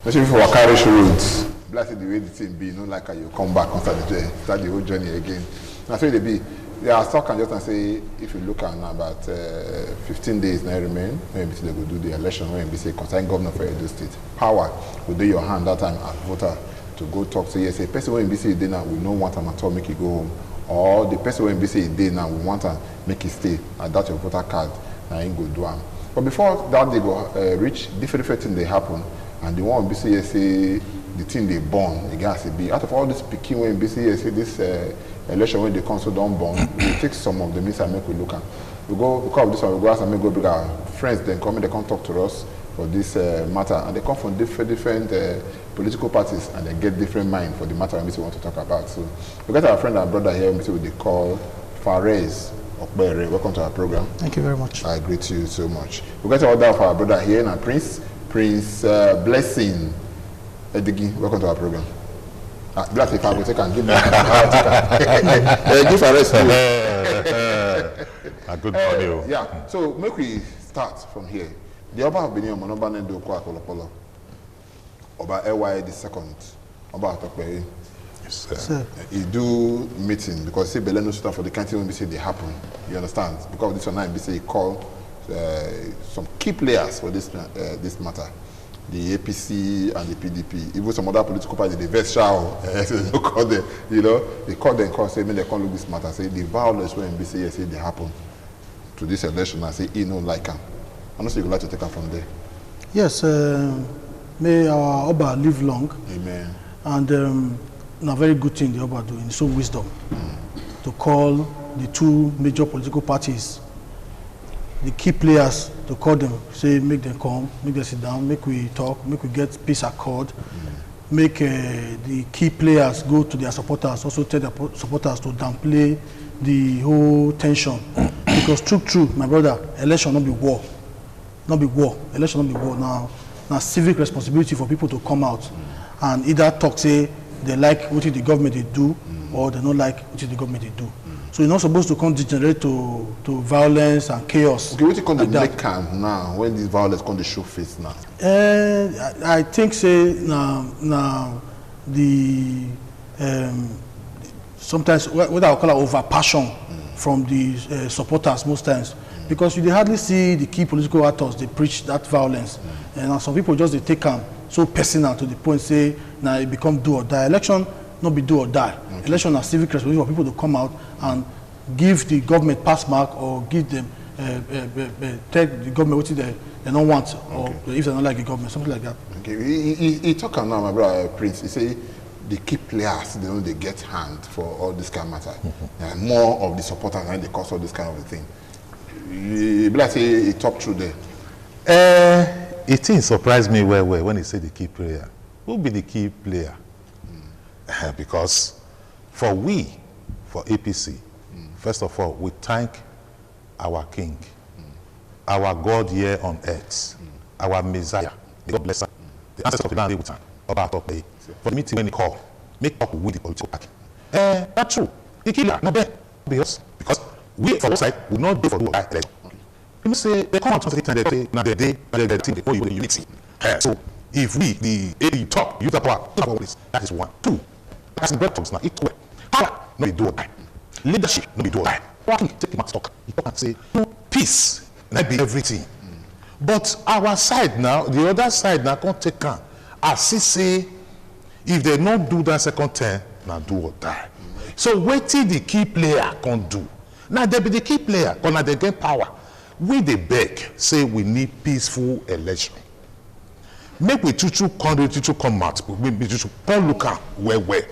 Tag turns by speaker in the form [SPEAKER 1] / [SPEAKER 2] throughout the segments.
[SPEAKER 1] Especially for Wakarish roads. Blessed the way the thing be, you know, like you come back and start the whole journey again. That's why they be. They are stuck and just say, if you look at about 15 days now remain, when they go do the election, when they say concern governor for Edo State, power will do your hand that time as voter to go talk to you. Say, person when BC day now, we don't want him at all, make it go home. Or the person when BC day now, we want to make it stay, and that's your voter card, and ain't go do them. But before that they go reach, different things they happen, and the one BC say the thing they born, the gas be out of all this picking when BC say this election when they come so don't born, we take some of the miss and make we look at. We go because of this one, we go ask and make go bring our friends, then come in, they come talk to us for this matter, and they come from different political parties and they get different mind for the matter we want to talk about. So we got our friend and brother here, they call Fares Okbere. Welcome to our program.
[SPEAKER 2] Thank you very much.
[SPEAKER 1] I greet you so much. We got order of our brother here now, Prince Blessing Edigi. Welcome to our program. Bless if I will take and give me give Fares too.
[SPEAKER 3] Good morning.
[SPEAKER 1] Yeah, so make we start from here. The Oba of Benin Monoba Nendo Kwa Kolopolo. Oba LY the second. Oba Atokwe.
[SPEAKER 3] Yes, sir.
[SPEAKER 1] He do meeting because say Beleno stuff for the country when we say they happen. You understand? Because this one now we say he call some key players for this matter. The APC and the PDP, even some other political parties, they vex shout, they call them, you know, they call them, say, they can't look this matter, say the violence when NBC say they happen to this election and say, he no like them. I don't say you'd like to take them from there.
[SPEAKER 2] Yes, may our Oba live long.
[SPEAKER 1] Amen.
[SPEAKER 2] And a very good thing the Oba do in his own wisdom to call the two major political parties, the key players, to call them, say make them come, make them sit down, make we talk, make we get peace accord, make the key players go to their supporters, also tell their supporters to downplay the whole tension. Because true, my brother, election not be war. Not be war. Election not be war. Now civic responsibility for people to come out and either talk, say they like what the government they do, or they don't like what the government they do. So you're not supposed to come degenerate to violence and chaos.
[SPEAKER 1] Okay, what you come to make calm now when this violence come to show face now?
[SPEAKER 2] I think say now the sometimes what I would call over passion from the supporters most times, because you hardly see the key political actors they preach that violence, and some people just they take them so personal to the point say now it become do or die. Election not be do or die. Okay. Election are civic responsibility for people to come out and give the government pass mark or give them tell the government what they don't want, or if they don't like the government, something like that.
[SPEAKER 1] Okay, he talk now, my brother Prince. He say the key players they get hand for all this kind of matter, and more of the supporters and the cause of this kind of thing. Let's say he talk through there.
[SPEAKER 3] It surprised me well when he said the key player. Who be the key player? Because for APC, first of all, we thank our King, our God here on earth, our Messiah. May God bless her. The ancestors of the land, for the meeting when he called, make up with the political party. That's true. The killer, not bad. Because we, for our side, will not do for the election. You say, they come out and say, now the day, the team, before you the unity. So, if we, the AD top, use the power, that is one. Two, as the bread talks now, it's well. Power, not be do or die. Leadership, not be do or die. Take him and talk. He talk and say, no, peace, not be everything. But our side now, the other side now can't take on. As he say, if they not do that second term, now do or die. So wait till the key player can't do. Now they be the key player, but now they get power. We they beg, say we need peaceful election. Make we chuchu come out, we chuchu come look at where.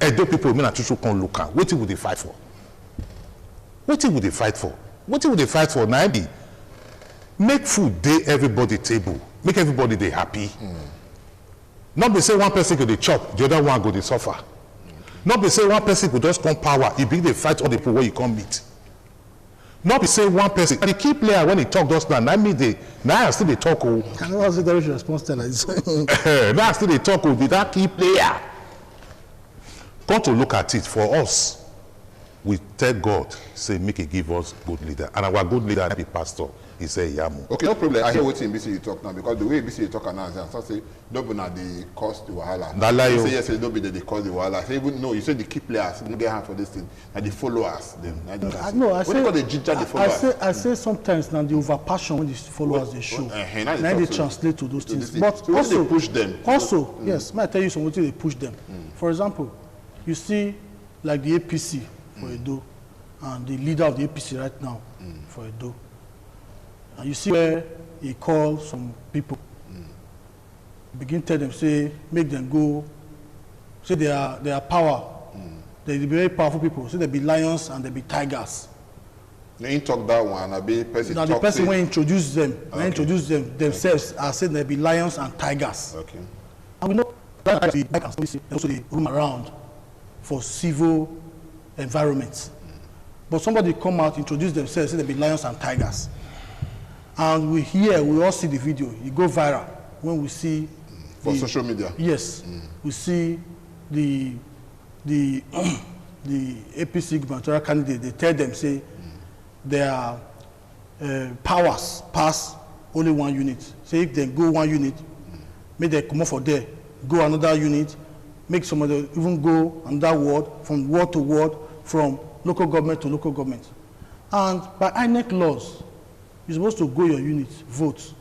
[SPEAKER 3] Edo people mean that chuchu come look at. What would they fight for? What would they fight for? What would they fight for? Now be make food day everybody table, make everybody they happy. Not be say one person go they chop, the other one go they suffer. Not be say one person go just come power, it be they fight all the people where you come meet. Not be say one person. The key player when he talk those now mean they now still they talk.
[SPEAKER 2] I know how the response tell us.
[SPEAKER 3] Now still they talk with that key player. Come to look at it for us. we tell God, say, make He give us good leader. And our good leader, the pastor, he say, Yamu.
[SPEAKER 1] Okay, no problem. I hear what in BC you talk now, because the way BC you talk now, I say, don't be not the cause the wahala. You say, yes, don't be the cause the wahala. Say, even no, you say the key players, you get hand for this thing, and the followers.
[SPEAKER 2] I say,
[SPEAKER 1] what they ginger the followers?
[SPEAKER 2] I say sometimes now the overpassion when the followers they show, now they translate to those things. But
[SPEAKER 1] so
[SPEAKER 2] also,
[SPEAKER 1] they push them.
[SPEAKER 2] Also, yes, may I tell you something they push them. For example, you see, like the APC for Edo, and the leader of the APC right now for Edo. And you see where he calls some people, begin tell them, say, make them go, say they are power. They be very powerful people. Say they be lions and they be tigers.
[SPEAKER 1] They talk that one, I be person.
[SPEAKER 2] Now the person when introduce them, themselves are saying they be lions and tigers.
[SPEAKER 1] Okay.
[SPEAKER 2] And we know that also they roam around for civil environments. But somebody come out, introduce themselves, say they be lions and tigers. And we all see the video. It go viral when we see
[SPEAKER 1] for social media.
[SPEAKER 2] Yes, we see the APC gubernatorial candidate. They tell them, say, their powers pass only one unit. Say if they go one unit, make them come up for there, go another unit, make some of them even go another ward, from ward to ward, from local government to local government. And by INEC laws, you're supposed to go your unit, vote,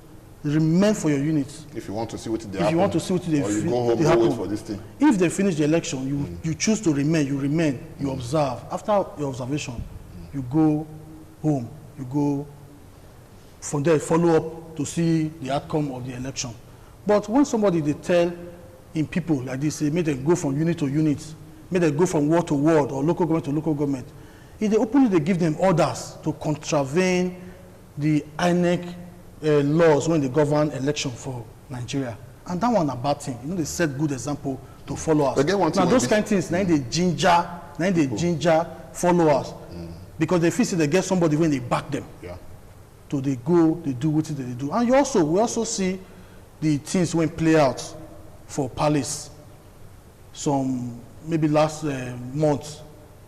[SPEAKER 2] remain for your unit.
[SPEAKER 1] If you want to see what they
[SPEAKER 2] happen. If you want to see what they
[SPEAKER 1] or you go home and wait for this thing.
[SPEAKER 2] If they finish the election, you choose to remain, you observe. After your observation, you go home, you go from there, follow up to see the outcome of the election. But when somebody they tell in people like this, say, make them go from unit to unit, make them go from ward to ward or local government to local government, if they openly give them orders to contravene the INEC laws when they govern election for Nigeria. And that one a bad thing. You know, they set good example to followers. Now those kind of things, now they ginger followers. Because they feel they get somebody when they back them.
[SPEAKER 1] Yeah.
[SPEAKER 2] So they go, they do what they do. And we also see the things when play out for Palace. Some maybe last month,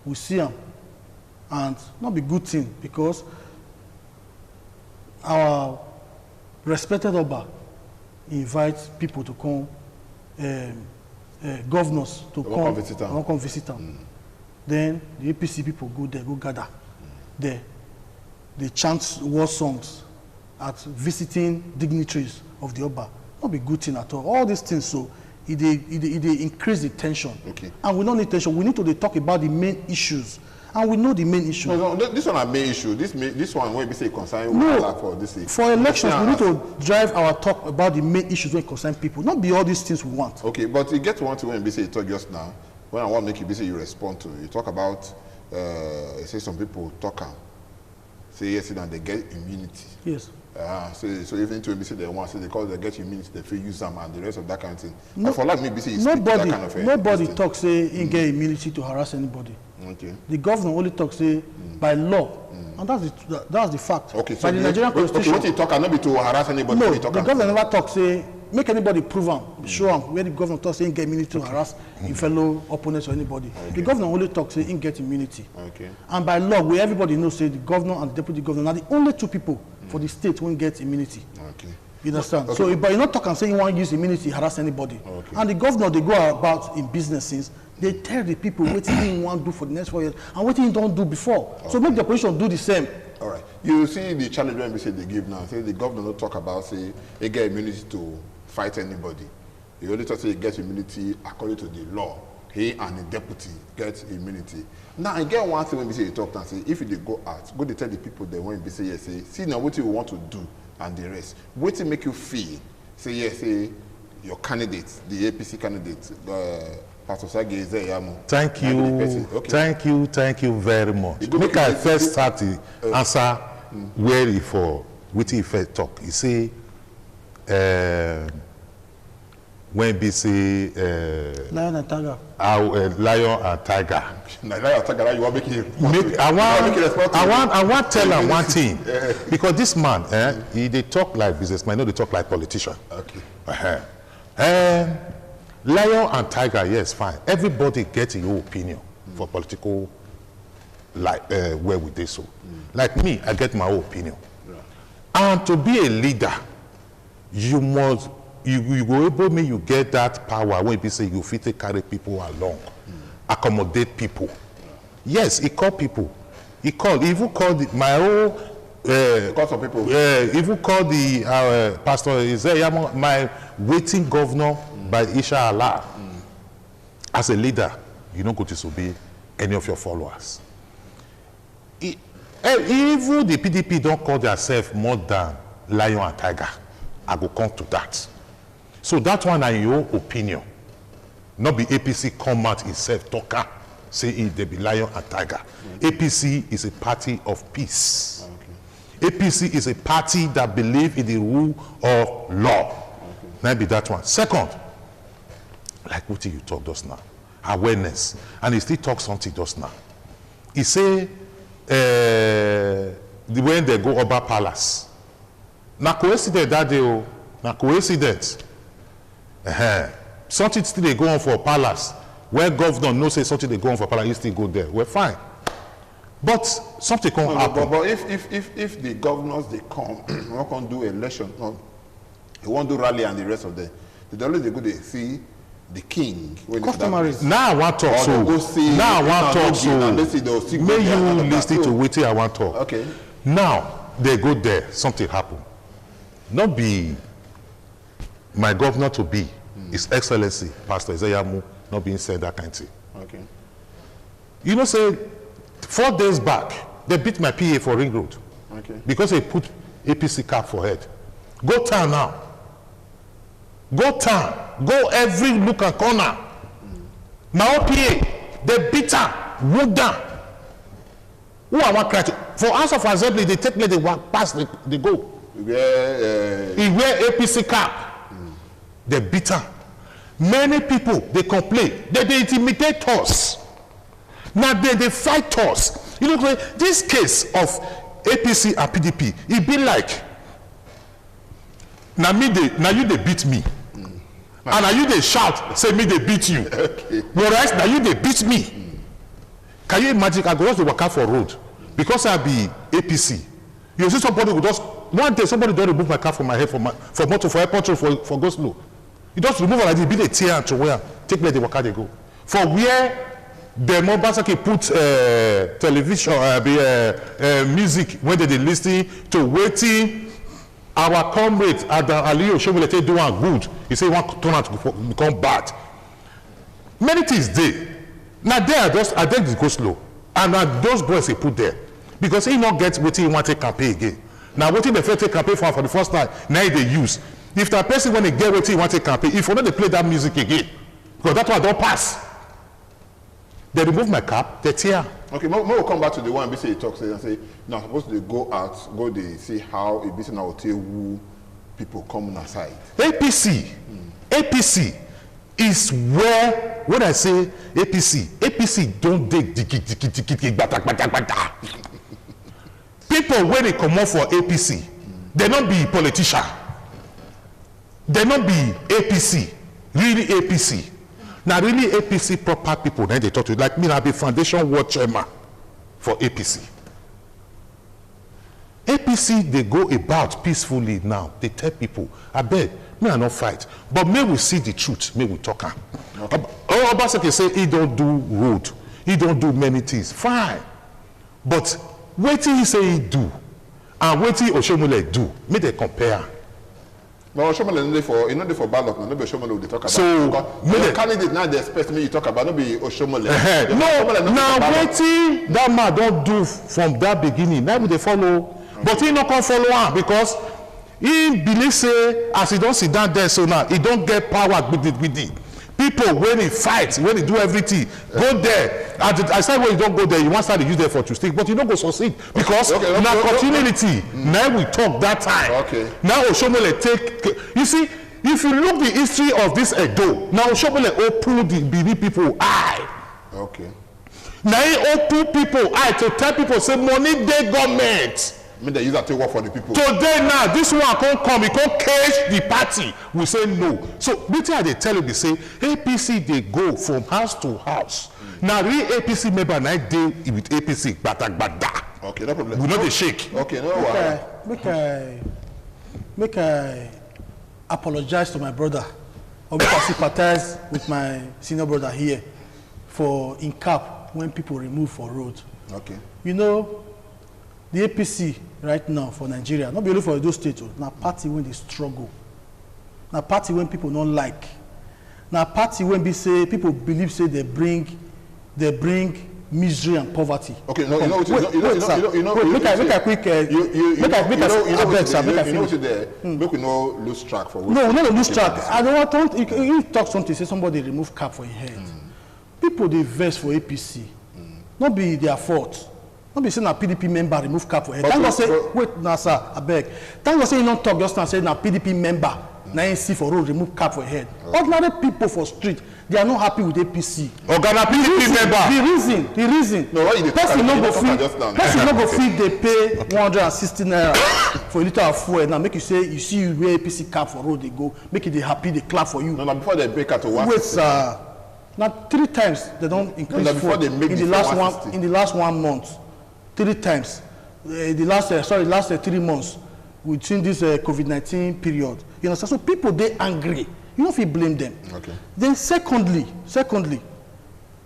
[SPEAKER 2] we see them. And not be good thing because our respected Oba invites people to come, governors to come visit them. Then the APC people go there, go gather there. They chant war songs at visiting dignitaries of the Oba. Not be good thing at all. All these things, so it increase the tension.
[SPEAKER 1] Okay.
[SPEAKER 2] And we don't need tension. We need to talk about the main issues. And we know the main issue.
[SPEAKER 1] No, this one a main issue. This one when we say concern for this.
[SPEAKER 2] For elections, we need to drive our talk about the main issues when concern people, not be all these things we want.
[SPEAKER 1] Okay, but you get one thing when you talk just now. When I want to make you busy, you respond to. You talk about, say some people talk, say yes, and they get immunity.
[SPEAKER 2] Yes.
[SPEAKER 1] So even to BC they want, say because they get immunity, they feel use them and the rest of that kind of thing. No, for like me, BC is
[SPEAKER 2] nobody,
[SPEAKER 1] that kind of
[SPEAKER 2] nobody talks say he get immunity to harass anybody.
[SPEAKER 1] Okay.
[SPEAKER 2] The governor only talks say by law, and that's the fact.
[SPEAKER 1] Okay. So
[SPEAKER 2] by the Nigerian Constitution.
[SPEAKER 1] What he talk cannot be to harass anybody.
[SPEAKER 2] No, the governor never talks say make anybody prove them, show them where the governor talks say he get immunity to harass his fellow opponents or anybody. Okay. The governor only talks say he get immunity.
[SPEAKER 1] Okay.
[SPEAKER 2] And by law, where everybody knows say the governor and the deputy governor are the only two people for the state who get immunity.
[SPEAKER 1] Okay.
[SPEAKER 2] You understand?
[SPEAKER 1] Okay.
[SPEAKER 2] So, but you not talk and say you want to use immunity harass anybody.
[SPEAKER 1] Okay.
[SPEAKER 2] And the governor they go about in business since they tell the people what he want to do for the next 4 years and what he don't do before. Okay. So make the opposition do the same.
[SPEAKER 1] All right. You see the challenge when we say they give now. Say the governor don't talk about say they get immunity to fight anybody. He only talk say he gets immunity according to the law. He and the deputy get immunity. Now I get one thing when we say you talk and say if they go out, go to tell the people they want to say yes, say see now what you want to do and the rest. What to make you feel? Say yes, say your candidate, the APC candidate, Pastor Sage is there.
[SPEAKER 3] Thank you. Okay. Thank you very much. Make I first start the answer where for what he first talk. He say when we say
[SPEAKER 2] Lion and Tiger.
[SPEAKER 3] Lion and Tiger.
[SPEAKER 1] Lion and Tiger, you want to make it.
[SPEAKER 3] I want to tell him one thing because this man, they talk like businessman, no, they talk like politician.
[SPEAKER 1] Okay.
[SPEAKER 3] Lion and Tiger, yes, fine. Everybody gets your opinion for political like where we did so. Like me, I get my own opinion. And to be a leader, you must, you go able me, you get that power when people say you fit to carry people along, accommodate people. Yes, he called people. He even called my own,
[SPEAKER 1] Call people.
[SPEAKER 3] even called the Pastor Isaiah, my waiting governor by Isha Allah. As a leader, you don't go to disobey any of your followers. Even the PDP don't call themselves more than lion and tiger. I go come to that. So that one is your opinion. Not be APC come out itself talker, say they be lion and tiger. APC is a party of peace. APC is a party that believes in the rule of law. Now be that one. Second, like what you talk just now, awareness. And he still talk something just now. He say, when they go Oba Palace. Na coincidence that day, na coincidence. Something still they go on for Palace. Where governor knows say something they go on for Palace, he still go there. We're fine. But something can't happen.
[SPEAKER 1] But if the governors they come, we can't do election, they won't do rally and the rest of them. They always go they see the king.
[SPEAKER 2] Customaries.
[SPEAKER 3] Now I want to talk so. Now I want to talk so. May you listen to what I want to talk.
[SPEAKER 1] Okay.
[SPEAKER 3] Now they go there, something happen. Not be my governor to be, His Excellency, Pastor Isaiah Mu, not being said that kind of thing.
[SPEAKER 1] Okay.
[SPEAKER 3] You know, say 4 days back, they beat my PA for Ring Road.
[SPEAKER 1] Okay.
[SPEAKER 3] Because they put APC cap for head. Go town now. Go town. Go every nook and corner. My own PA, they beat her, wound down. Who I want cry to? For House of Assembly, they take me, they walk past, they go. He wear APC cap. They beat her. Many people, they complain. They intimidate us. Now they fight us. You know, this case of APC and PDP, it be like, now you they beat me. And now you they shout, say me they beat you. Okay. Whereas now you they beat me. Can you imagine, I go just to walk out for road. Because I be APC. You see somebody who just, one day somebody don't remove my car from my head for motor, for airport, for go slow. You just remove it like this, be the tear and to where, take me the walk out they go. For where the Mobasaki put television, music when they listen to waiting. Our comrade Adam Aliyu Shomilete do one good. He say one turn out to become bad. Many things there. Now there I think go slow. And those boys he put there. Because he not get what he want to campaign again. Now what they first take campaign for the first time, now they use. If that person when they get what he want to campaign, if you know they play that music again, because that one don't pass. They remove my cap, they tear.
[SPEAKER 1] Okay, we'll come back to the one BC talks and say, now supposed to go out, go they see how a BC now will tell who people come aside.
[SPEAKER 3] APC is where, when I say APC don't dig people when they come out for APC, they not be politician. They not be APC, really APC. Now, really, APC proper people, then they talk to you. Like me, I be foundation ward chairman for APC. APC, they go about peacefully now. They tell people, I beg, me I not fight. But may we see the truth, may we talk. Okay. Obaseki say he don't do road. He don't do many things. Fine. But what he say he do, and what he Oshomole do, may they compare.
[SPEAKER 1] No, Oshomole not for bad luck. No be Oshomole they talk about.
[SPEAKER 3] So,
[SPEAKER 1] the candidate now they expect me you talk about. No be Oshomole.
[SPEAKER 3] No, now waiting that man don't do from that beginning. Now they follow, okay. But he not come follow on because he believe say as he don't sit down there so now he don't get power with it. People when he fight, when he do everything, go there. I said when you don't go there, you want to start to use there for to stick, but you don't go succeed because now continuity. Now we talk that time. Okay. Now Oshomole take. You see, if you look the history of this Edo, now Oshomole open the Benin people eye.
[SPEAKER 1] Okay.
[SPEAKER 3] Now he open people eye to tell people say money they government.
[SPEAKER 1] mean they use that to work for the people.
[SPEAKER 3] Today now, this one can't come, he can't cage the party. We say no. So, wetin they tell you, they say, APC, they go from house to house. Now, real APC member, now they with APC, bada.
[SPEAKER 1] Okay, no problem.
[SPEAKER 3] We know they shake.
[SPEAKER 1] Okay, no worry.
[SPEAKER 2] Make I apologize to my brother, or make I sympathize with my senior brother here for in cap when people remove for road.
[SPEAKER 1] Okay.
[SPEAKER 2] You know, the APC right now for Nigeria, not only for those states, now party when they struggle, now party when people don't like, now party when people believe say they bring misery and poverty.
[SPEAKER 1] Okay, no, you know what
[SPEAKER 2] make I quick.
[SPEAKER 1] Make we no lose track for.
[SPEAKER 2] No, we not lose track. I don't want. You talk something, say somebody remove cap for your head. People they vex for APC. Not be their fault. Not be saying a PDP member remove cap for head. Thank God say wait, now sir, I beg. Thank God say you don't talk just now say na PDP member. Now you see for road remove cap for head. Ordinary people for street, they are not happy with APC.
[SPEAKER 3] Organa PDP member.
[SPEAKER 2] The reason.
[SPEAKER 1] No, why you
[SPEAKER 2] person no go feed they pay 160 naira for a liter of fuel. Now make you say you see where APC cap for road they go, make it they happy, they clap for you.
[SPEAKER 1] No, before they break out to 160.
[SPEAKER 2] Wait, sir. Now 3 times they don't increase fuel
[SPEAKER 1] they make
[SPEAKER 2] in the last 1 month. 3 times. The last 3 months within this COVID-19 period. You understand? So people they angry. You don't if you blame them.
[SPEAKER 1] Okay.
[SPEAKER 2] Then secondly,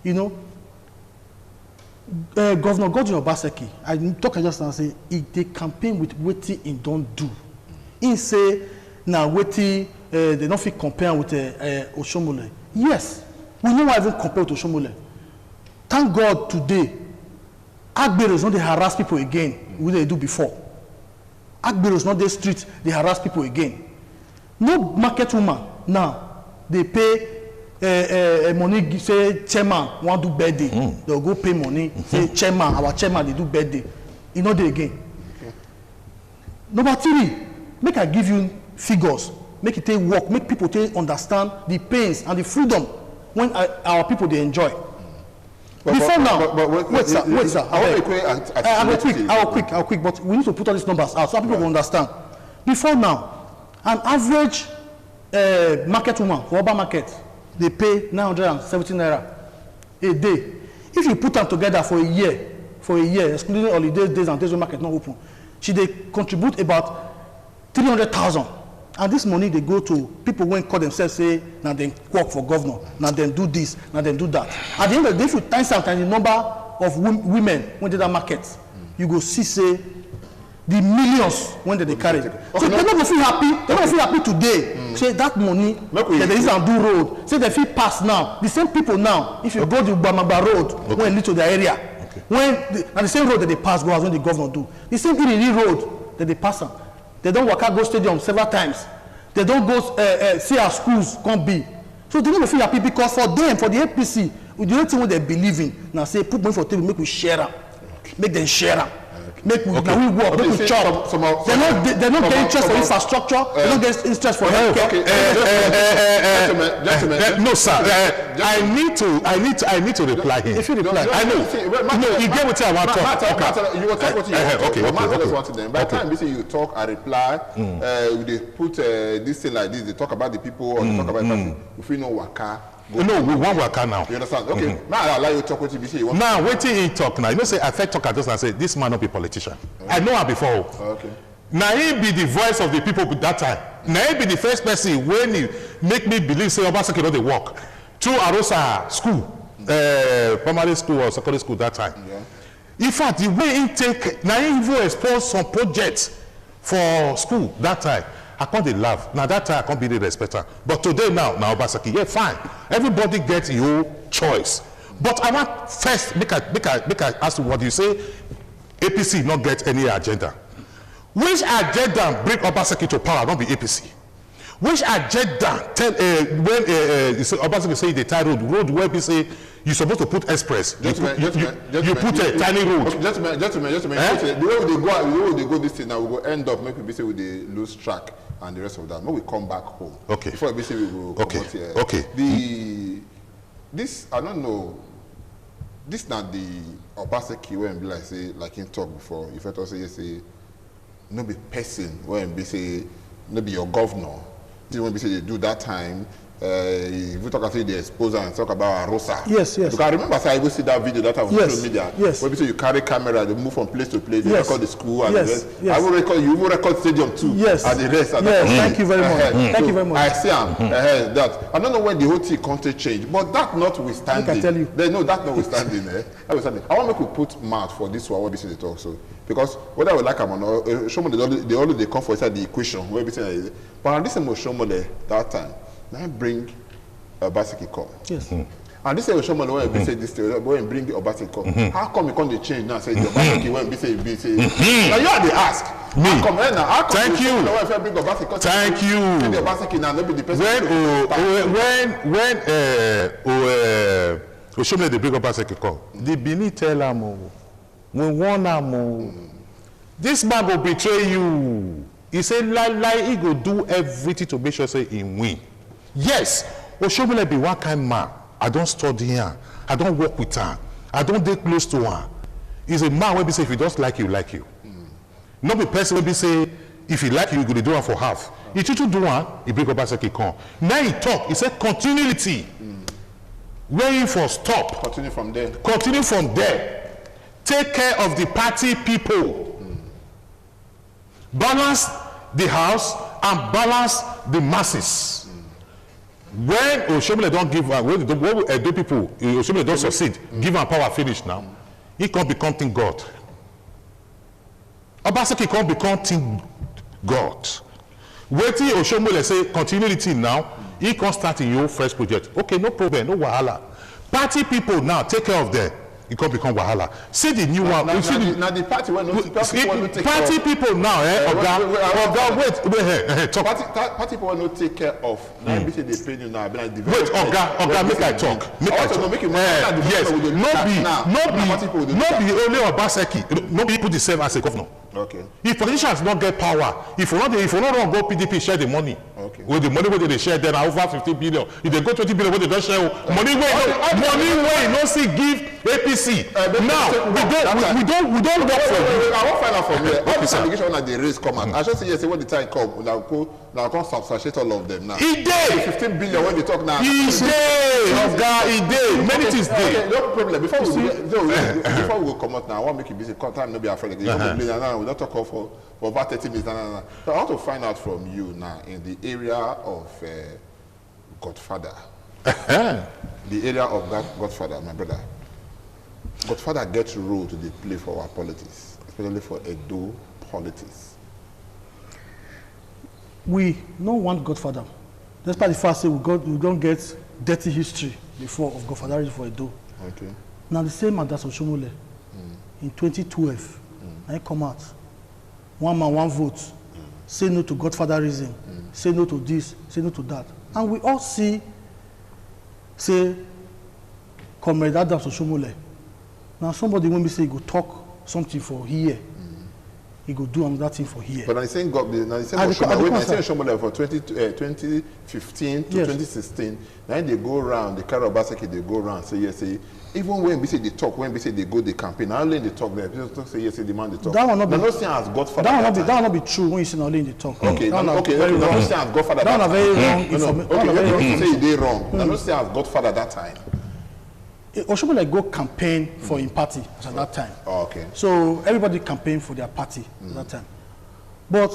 [SPEAKER 2] you know, Governor Godwin Obaseki, I talk just now say they campaign with wetin he don't do. He say now wetin they don't fit compare with Oshomole. Yes, we no even compare with Oshomole. Thank God today, Agberos not they harass people again what they do before. Agberos not the street they harass people again. No market woman now they pay money say chairman want do birthday. They'll go pay money say chairman our chairman they do birthday. You know they again. Okay. Number 3, make I give you figures. Make it take work. Make people take understand the pains and the freedom when our people they enjoy. Before now, wait sir. I'll quick. But we need to put all these numbers out so people will understand. Before now, an average market woman for urban market, they pay 970 naira a day. If you put them together for a year, excluding holidays, days and days when market not open, they contribute about 300,000. And this money they go to people when call themselves say now they work for governor, now they do this, now they do that. At the end of the day, if you times out the number of women when they that market, you go see say the millions when they carry. Okay, so they're not going to feel happy. They're not going to feel happy today. Say that money that they use and do road. Say they feel pass now. The same people now, if you go to Bamaba road, when lead to the area, when and the same road that they pass go as when the governor do. The same Iriri road that they pass on. They don't work out go stadium several times. They don't go see our schools can't be. So they don't feel happy because for them, for the APC, the only thing what they believe in now say put money for table, make we share them, make them share them. Make we, now we work, make we chop. They're not getting interest for infrastructure. They're not getting interest for healthcare.
[SPEAKER 3] Gentlemen. No, sir. I need to reply him.
[SPEAKER 2] If you reply,
[SPEAKER 3] I know. No, you get what I want to talk.
[SPEAKER 1] You will talk what you want to them. By the time you talk, I reply. They put this thing like this. They talk about the people or they talk about the person. If we know waka.
[SPEAKER 3] No, we want worker now.
[SPEAKER 1] You understand? Okay. Now I allow you to talk what you say.
[SPEAKER 3] Now, wait till he talk now. You know, say I first talk at just and say this man not be politician. Okay. I know her before.
[SPEAKER 1] Okay.
[SPEAKER 3] Now he be the voice of the people at that time. Now he be the first person when he make me believe say Obaseki no dey work. Through Arosa school, primary school or secondary school that time. Yeah. In fact, the way he take now he even expose some projects for school that time. I can't laugh. Now that time I can't be the respecter. But today now Obaseki, yeah, fine. Everybody gets your choice. But I want first make I ask you what you say. APC not get any agenda. Which agenda bring Obaseki to power? Not be APC. Which agenda tell when Obaseki say the tie road where we say you're supposed to put express. You put a tiny road.
[SPEAKER 1] Okay, gentlemen. The way they go this thing now, we will end up maybe say with the lose track and the rest of that. When we come back home.
[SPEAKER 3] Okay.
[SPEAKER 1] Before we say we will come out here.
[SPEAKER 3] Okay.
[SPEAKER 1] This I don't know. This not the Obaseki when be like say like in talk before. If I say no be person when be say no be your governor. This when be say they do that time. If we talk about the exposure and talk about Arosa.
[SPEAKER 2] Yes, yes.
[SPEAKER 1] Because I remember I will see that video that on
[SPEAKER 2] Yes,
[SPEAKER 1] social media.
[SPEAKER 2] yes.
[SPEAKER 1] When we say you carry camera, they move from place to place, they
[SPEAKER 2] Yes.
[SPEAKER 1] record the school and
[SPEAKER 2] Yes,
[SPEAKER 1] the rest.
[SPEAKER 2] yes.
[SPEAKER 1] I will record, you will record stadium too.
[SPEAKER 2] Yes.
[SPEAKER 1] And the rest. And
[SPEAKER 2] Yes,
[SPEAKER 1] that.
[SPEAKER 2] thank you very much. Thank you very much.
[SPEAKER 1] I see that. I don't know when the whole thing country change, but that notwithstanding.
[SPEAKER 2] I can tell you.
[SPEAKER 1] No, that notwithstanding. Notwithstanding. I want to make we put mouth for this one, what we say they talk so. Because whether we like them or not, show me they always come for inside the equation. Where we say, but on this same show me that time, now bring Obaseki come.
[SPEAKER 2] Yes.
[SPEAKER 1] And this is Shomole when we say this when bring the Obaseki come. How come you can't change now? Say the Obaseki when we say now you are the ask.
[SPEAKER 3] Me.
[SPEAKER 1] How come now? How come
[SPEAKER 3] Thank you.
[SPEAKER 1] If I bring Obaseki come,
[SPEAKER 3] Thank you.
[SPEAKER 1] The Obaseki now maybe the person.
[SPEAKER 3] When Oshomole dey bring Obaseki come, the Benin tell am we warn am this man go betray you. He say lie he go do everything to make sure say he win. Yes, Oshomole be one kind man. I don't study her. I don't work with her. I don't dey close to her. He's a man wey be say if he just like you, like you. Not be person wey be say if he like you, he go dey do am for half. He too do one, he bring Obaseki come. Now he talk, he say continuity. Where he for stop.
[SPEAKER 1] Continue from there.
[SPEAKER 3] Continue from there. Take care of the party people. Balance the house and balance the masses. When Oshomole don't give, when Edo people, Oshomole don't succeed, give am power finish now, he can't become King God. Obaseki can't become King God. Waiting Oshomole say continuity now, he can't start in your first project. Okay, no problem, no wahala. Party people now, take care of them. It can't become wahala. See the new one.
[SPEAKER 1] Now the party when
[SPEAKER 3] party people now, wait, talk.
[SPEAKER 1] Party people will not take care of. Now they pay you now.
[SPEAKER 3] Wait, Oga, make I talk. Make I talk. Yes, no be only Obaseki. No be put himself as a governor.
[SPEAKER 1] Okay.
[SPEAKER 3] If politicians not get power, if we not run go PDP share the money.
[SPEAKER 1] Okay.
[SPEAKER 3] With the money where they share, then over 50 billion. If they go 20 billion, where they don't share money where no see give APC. Now we don't work for you.
[SPEAKER 1] I won't find out from here. All this allegation that they raise come out. I just say yes. When the time come, now come substantiate all of them now.
[SPEAKER 3] He did.
[SPEAKER 1] 15 billion when they talk now.
[SPEAKER 3] He did. He did. Many things did.
[SPEAKER 1] No problem. Before we go come out now, I want to make it busy. Time no be afraid. We don't talk for about 30 minutes. So I want to find out from you now in the area of Godfather. The area of Godfather, my brother. Godfather gets role to the play for our politics, especially for Edo politics.
[SPEAKER 2] We don't want Godfather. Despite the fact that we don't get dirty history before of Godfatherism for Edo.
[SPEAKER 1] Okay.
[SPEAKER 2] Now the same man that's Oshomole in 2012, I come out. One man, one vote. Say no to Godfatherism. Say no to this. Say no to that. And we all see, say, Comrade Adams Oshomole. Now somebody when we say he go talk something for here, he go do another thing for here.
[SPEAKER 1] But I'm saying Oshomole for 2015 to 2016. Now they go around, the carry Obaseki, they go around, say yes, say. Even when we say they talk, when we say they go the campaign, not only they talk there, people don't say yes, say demand they talk.
[SPEAKER 2] That will not be.
[SPEAKER 1] Not saying as Godfather.
[SPEAKER 2] That will not be true when you say only in the talk.
[SPEAKER 1] Okay,
[SPEAKER 2] that
[SPEAKER 1] okay. Not saying as Godfather.
[SPEAKER 2] That was very wrong information.
[SPEAKER 1] Okay, say they wrong. Not saying as Godfather that time.
[SPEAKER 2] Oshomole go campaign for his party at that time.
[SPEAKER 1] Oh, okay.
[SPEAKER 2] So everybody campaign for their party at that time. But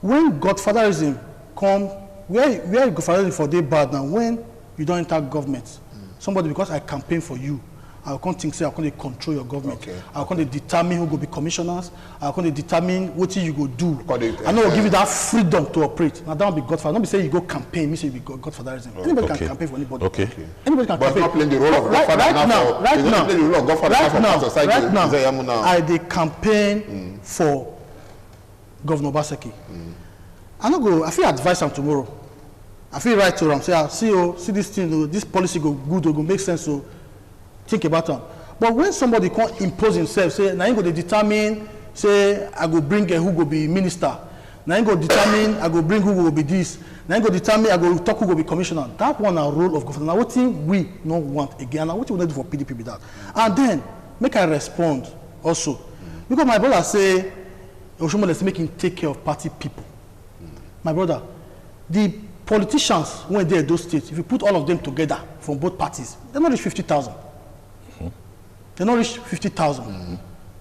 [SPEAKER 2] when Godfatherism come, where Godfatherism for they bad now, when you don't enter government, somebody because I campaign for you, I can't think say I can't control your government. Okay. I can't determine who go be commissioners. I can't determine what you go do. I know give you that freedom to operate. Now that will be Godfather. Don't be say you go campaign, me say you be Godfatherism. Anybody can campaign for anybody.
[SPEAKER 3] Okay.
[SPEAKER 2] Anybody can campaign.
[SPEAKER 1] But not playing the role of Godfather
[SPEAKER 2] right now, I dey campaign for Governor Obaseki. I feel advise him tomorrow. I feel write to him, say, see this thing, this policy go good, go make sense, so think about it. But when somebody can't impose himself, say, now you go to determine, say, I go bring who go be minister. Now you go determine, I go bring who go be this. Now you go determine, I go talk who go be commissioner. That one a role of government. Now what thing we not want again, now what you want to do for PDP with that? And then, make I respond also. Because my brother say, Oshomole is making take care of party people. My brother, the politicians when they're those states, if you put all of them together from both parties, they're not reach 50,000. They're not reach 50,000.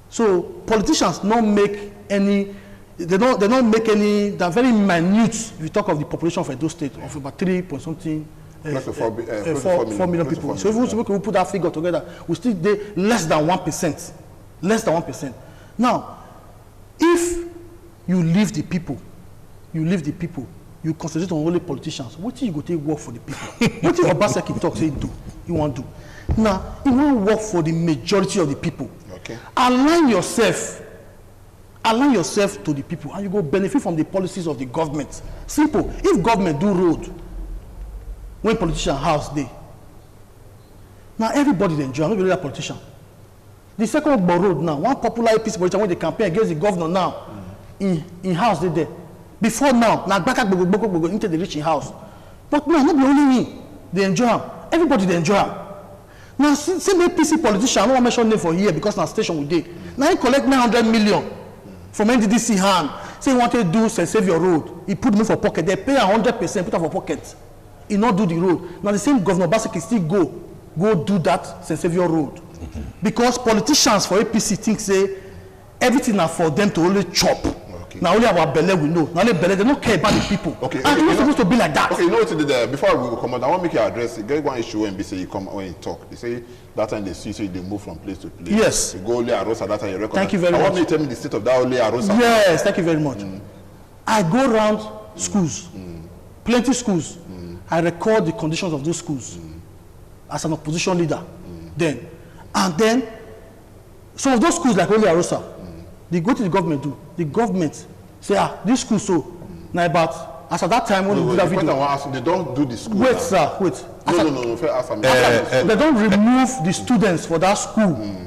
[SPEAKER 2] So politicians don't make any. They don't make any. They're very minute. If you talk of the population of Edo State of about 3 point something. 4 million people. So if we put that figure together, we still less than 1%. Less than 1%. Now, if you leave the people, you concentrate on only politicians, what do you go take work for the people? What if Obaseki talk say do? You want to do? Now, you want to work for the majority of the people.
[SPEAKER 1] Okay.
[SPEAKER 2] Align yourself to the people, and you go benefit from the policies of the government. Simple. If government do road, when politician house day, now everybody dey enjoy, not be that politician. The second road now, one popular APC politician when they campaign against the governor now, in house they there. Before now, into the rich in house. But now, not be only me, they enjoy him. Everybody they enjoy him. Now, same APC politician, I don't want to mention name for here because now station we did. Now he collect 900 million from NDDC hand. Say he wanted to do St. Saviour Road. He put money for pocket. They pay 100%, put it for pocket. He not do the road. Now the same governor Obaseki still go do that St. Saviour Road. Because politicians for APC think say everything now for them to only chop. Okay. Now only our belly we know. Now only belly, they don't care about the people. Okay. And it's not supposed to be like that.
[SPEAKER 1] Okay, you know what you did there? Before we come out, I want to make you address it. Get one issue when they say you come when you talk. They say that time they see so they move from place to place.
[SPEAKER 2] Yes.
[SPEAKER 1] You go only Arosa, that time you record.
[SPEAKER 2] Thank you very much.
[SPEAKER 1] I want you to tell me the state of that only Arosa.
[SPEAKER 2] Yes, thank you very much. I go around schools, plenty schools. I record the conditions of those schools as an opposition leader then. And then, some of those schools like only Arosa, they go to the government do. The government say, this school so. Now about, as at that time when we do that video.
[SPEAKER 1] They don't do the school.
[SPEAKER 2] Wait,
[SPEAKER 1] now.
[SPEAKER 2] sir, wait.
[SPEAKER 1] No, fair ask me.
[SPEAKER 2] They don't remove the students for that school.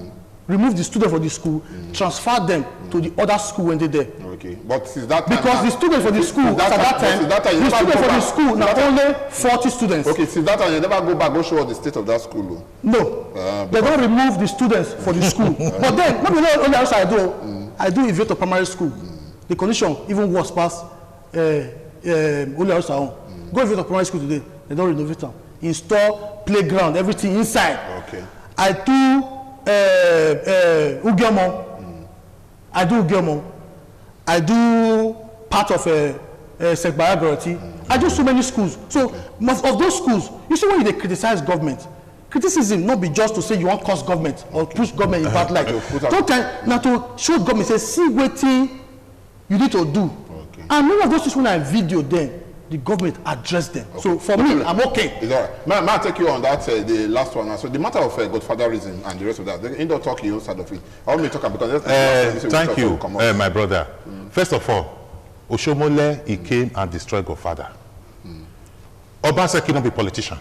[SPEAKER 2] Remove the students for the school, transfer them to the other school when they're there.
[SPEAKER 1] Okay, but since that time,
[SPEAKER 2] because the students for the school at that time, the students for the school now only 40 students.
[SPEAKER 1] Okay, since that time you never go back, go show the state of that school.
[SPEAKER 2] No, they don't remove the students for the school. But then, not only else I do evade to primary school. The condition even worse past only else Go evade to primary school today. They don't renovate them. Install playground, everything inside.
[SPEAKER 1] Okay.
[SPEAKER 2] I do Ugiamo. I do part of Sekbayagorati. I do so many schools. So most of those schools, you see when they criticize government, criticism not be just to say you want cost government or push government in bad light. Now to show government say see what thing you need to do. Okay. And many of those things when I video them, the government address them. Okay. So for me, I'm okay.
[SPEAKER 1] It's all right. May I take you on that, the last one. So the matter of godfatherism and the rest of that, the indoor talk you side of it. I want me to talk because
[SPEAKER 3] thank you, my brother. First of all, Oshomole, he came and destroyed Godfather. Obaseki not be politician.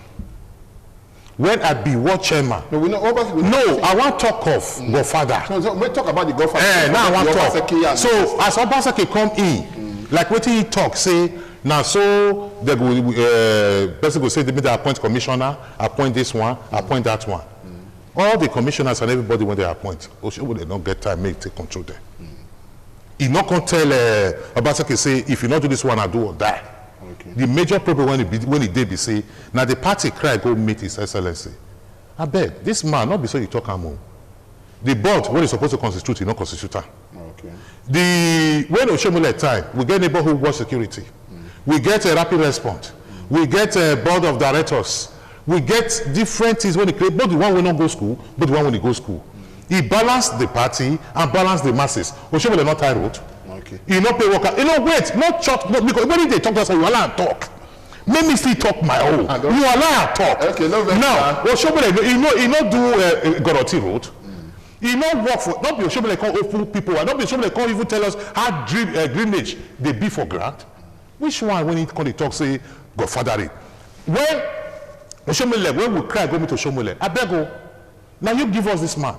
[SPEAKER 3] When I be what chairman?
[SPEAKER 1] No, we know Obaseki.
[SPEAKER 3] No, I want to talk of Godfather.
[SPEAKER 1] So we talk about the Godfather.
[SPEAKER 3] Now I want to talk. So as Obaseki come in, like what he talk, say, now so they go, person go say they appoint commissioner, appoint this one, appoint that one. All the commissioners and everybody when they appoint, Oshomole they don't get time, make take control there. He not gonna tell Obaseki say if you not do this one, I do or die. Okay. The major problem when he did be say now the party cry go meet His Excellency. I beg this man not be so you talk him. The board when he's supposed to constitute, he not constitute.
[SPEAKER 1] Okay.
[SPEAKER 3] The when Oshomole time we get neighborhood watch security, we get a rapid response, we get a board of directors, we get different things when he create both the one will not go school, but the one when he go school. He balanced the party and balanced the masses. Oshomole not tie road. Okay. He not pay worker. You know, wait, not chop, no, because when they talk to us, you allow to talk. Make me still talk my own. You allow to talk. Okay, no, now, Oshomole, he not do Goroti road. He not work for, not be Oshomole call open people, and not be Oshomole call even tell us how greenage they be for grant. Which one when he call the talk say Godfather? When Oshomole, when we cry, go meet Oshomole, I beg you, now you give us this man.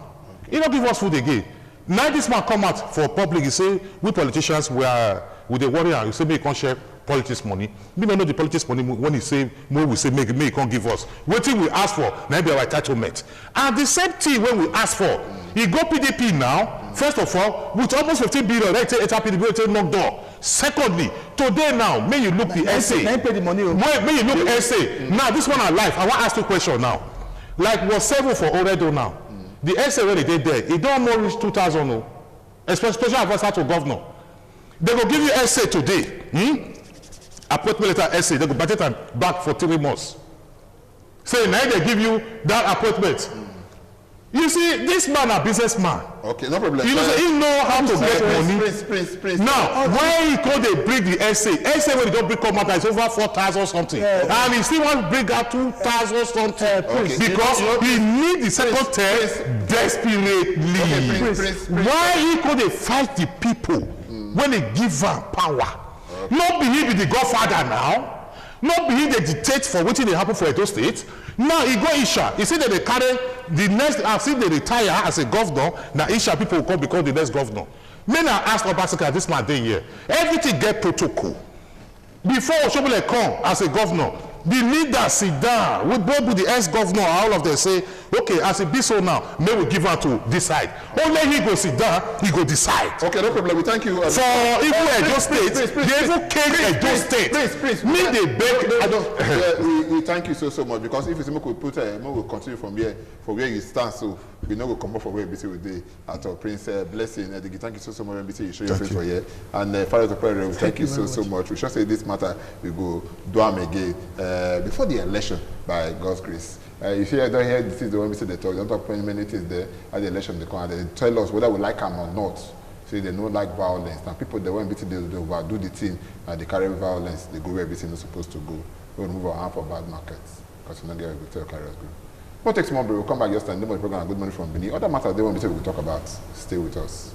[SPEAKER 3] He don't give us food again. Now this man come out for public, he say, we politicians, we the warrior, you say, make you share politics money. We don't know the politics money when he say, we say, make you can't give us. What thing we ask for, now be our entitlement. And the same thing when we ask for, he go PDP now, First of all, with almost 15 billion, they take HRPDB, take knock door. Secondly, today now, may you look the essay.
[SPEAKER 2] May pay the money.
[SPEAKER 3] May you look essay. Now, this one alive. I want to ask you a question now. Like was 7 for Oredo now. The essay when they did there, it don't more reach 2,000. No. Especially advisor to governor. They will give you essay today. Appointment letter essay, they go budget and back for 3 months. Say now they give you that appointment. You see, this man a businessman.
[SPEAKER 1] Okay, no problem.
[SPEAKER 3] You know, so he know how to get money.
[SPEAKER 1] Prince.
[SPEAKER 3] Now, why he call they bring the essay? Essay when they don't bring come out is over 4,000 something, and he still want to bring out 2,000 something because he need the second term desperately. Why he call they fight the people when they give them power? Not be he be the godfather now. Not be he they dictate for what they happen for Edo State. Now he go Isha. He said that they carry the next, as if they retire as a governor, now Isha people will come become the next governor. Men are asked Obaseki this man day here. Everything get protocol. Before Oshobole come as a governor, the leader sit down with both the ex-governor, all of them say, okay, as it be so now, may we give her to decide. Only he go sit down, he go decide.
[SPEAKER 1] Okay, no problem. We thank you.
[SPEAKER 3] For even Edo State, they even came Edo State. Me they beg.
[SPEAKER 1] We thank you so much because if you say we could put, we will continue from here for where you stand. So we know we come up for where BC with the at our Prince Blessing. Thank you so much, BC. You show your face for here. And Father to prayer, we thank you so much. We shall say this matter. We go do them again before the election by God's grace. If you don't hear this is the one we say they talk, don't talk many things there at the election they come and they tell us whether we like them or not. So they don't like violence. And people they want to they overdo the thing and they carry violence, they go where everything is supposed to go. We will move our hand for bad markets. Because you know they are able to carry us go. What takes more, we'll come back just and do more program Good Morning from Benin. Other matters they want to talk about, stay with us.